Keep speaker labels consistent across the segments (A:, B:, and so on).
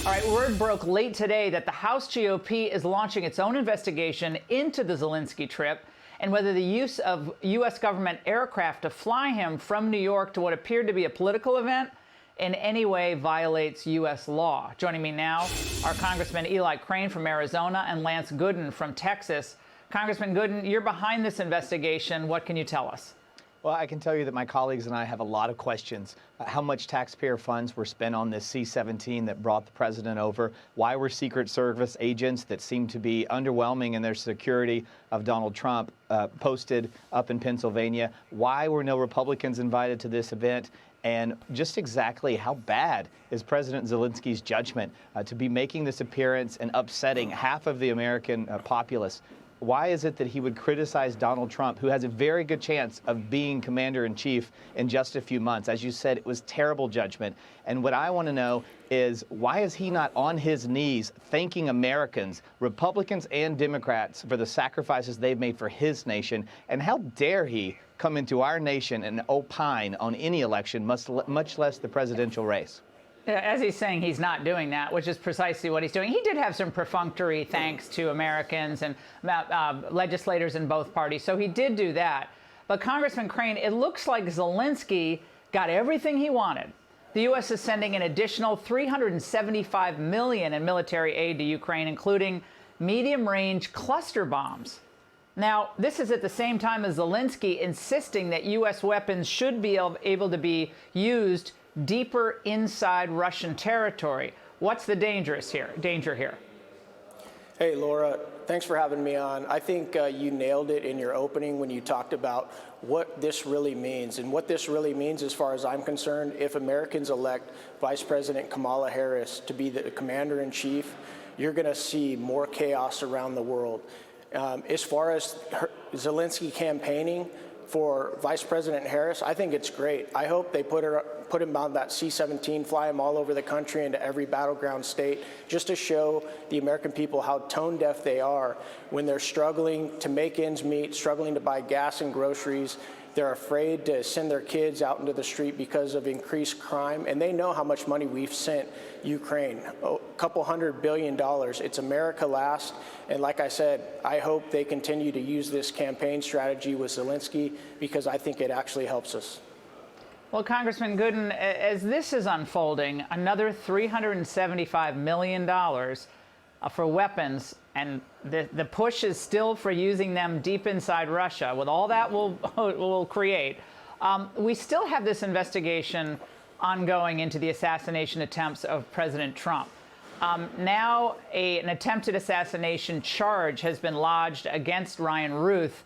A: All right, word broke late today that the House GOP is launching its own investigation into the Zelenskyy trip and whether the use of U.S. government aircraft to fly him from New York to what appeared to be a political event in any way violates U.S. law. Joining me now are Congressman Eli Crane from Arizona and Lance Gooden from Texas. Congressman Gooden, you're behind this investigation. What can you tell us?
B: Well, I can tell you that my colleagues and I have a lot of questions. How much taxpayer funds were spent on this C-17 that brought the president over? Why were Secret Service agents that seem to be underwhelming in their security of Donald Trump posted up in Pennsylvania? Why were no Republicans invited to this event? And just exactly how bad is President Zelensky's judgment to be making this appearance and upsetting half of the American populace? Why is it that he would criticize Donald Trump, who has a very good chance of being commander-in-chief in just a few months? As you said, it was terrible judgment. And what I want to know is, why is he not on his knees thanking Americans, Republicans and Democrats, for the sacrifices they've made for his nation? And how dare he come into our nation and opine on any election, much less the presidential race?
A: As he's saying, he's not doing that, which is precisely what he's doing. He did have some perfunctory thanks to Americans and legislators in both parties, so he did do that. But Congressman Crane, it looks like Zelenskyy got everything he wanted. The U.S. is sending an additional $375 million in military aid to Ukraine, including medium-range cluster bombs. Now, this is at the same time as Zelenskyy insisting that U.S. weapons should be able to be used deeper inside Russian territory. What's the danger here?
C: Hey, Laura, thanks for having me on. I think you nailed it in your opening when you talked about what this really means. And what this really means, as far as I'm concerned, if Americans elect Vice President Kamala Harris to be the commander-in-chief, you're going to see more chaos around the world. As far as Zelenskyy campaigning for Vice President Harris, I think it's great. I hope they put him on that C-17, fly him all over the country into every battleground state, just to show the American people how tone deaf they are when they're struggling to make ends meet, struggling to buy gas and groceries. They're afraid to send their kids out into the street because of increased crime, and they know how much money we've sent Ukraine, a couple $100 billion. It's America last, and like I said, I hope they continue to use this campaign strategy with Zelenskyy, because I think it actually helps us.
A: Well, Congressman Gooden, as this is unfolding, another $375 million for weapons, and the push is still for using them deep inside Russia. With all that will create, we still have this investigation ongoing into the assassination attempts of President Trump. Now an attempted assassination charge has been lodged against Ryan Ruth.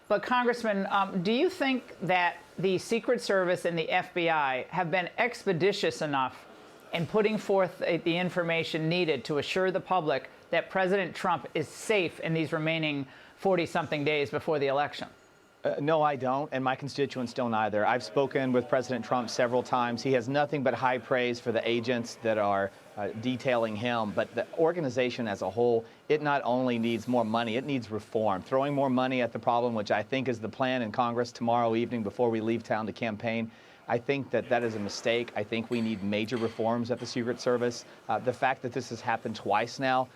A: But Congressman, do you think that the Secret Service and the FBI have been expeditious enough in putting forth the information needed to assure the public that President Trump is safe in these remaining 40-something days before the election?
B: No, I don't, and my constituents don't either. I've spoken with President Trump several times. He has nothing but high praise for the agents that are detailing him, but the organization as a whole, it not only needs more money, it needs reform. Throwing more money at the problem, which I think is the plan in Congress tomorrow evening before we leave town to campaign, I think that is a mistake. I think we need major reforms at the Secret Service. The fact that this has happened twice now,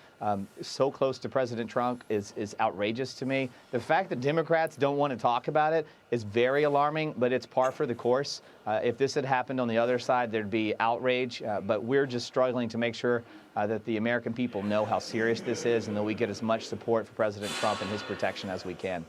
B: so close to President Trump, is outrageous to me. The fact that Democrats don't want to talk about it is very alarming, but it's par for the course. If this had happened on the other side, there'd be outrage, but we're just struggling to make sure that the American people know how serious this is and that we get as much support for President Trump and his protection as we can.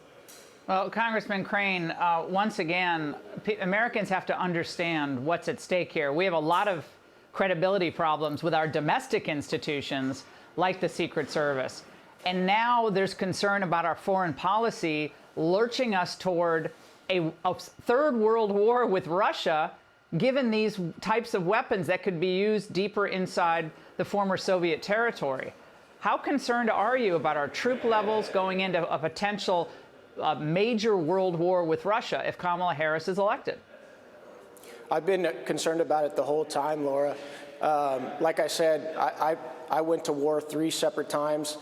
A: Well, Congressman Crane, once again, Americans have to understand what's at stake here. We have a lot of credibility problems with our domestic institutions, like the Secret Service. And now there's concern about our foreign policy lurching us toward a third world war with Russia, given these types of weapons that could be used deeper inside the former Soviet territory. How concerned are you about our troop levels going into a potential major world war with Russia if Kamala Harris is elected?
C: I've been concerned about it the whole time, Laura. Like I said, I went to war 3 separate times.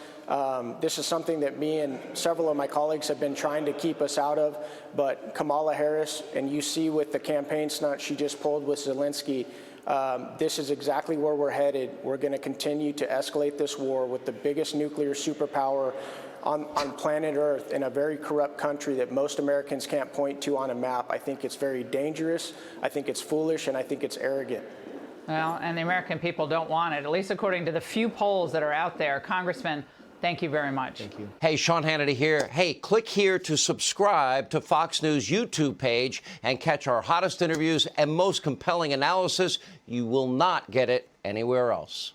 C: This is something that me and several of my colleagues have been trying to keep us out of, but Kamala Harris, and you see with the campaign stunt she just pulled with Zelenskyy, This is exactly where we're headed. We're going to continue to escalate this war with the biggest nuclear superpower on planet Earth in a very corrupt country that most Americans can't point to on a map. I think it's very dangerous. I think it's foolish, and I think it's arrogant.
A: Well, and the American people don't want it, at least according to the few polls that are out there. Congressman, thank you very much.
B: Thank you.
D: Hey, Sean Hannity here. Hey, click here to subscribe to Fox News YouTube page and catch our hottest interviews and most compelling analysis. You will not get it anywhere else.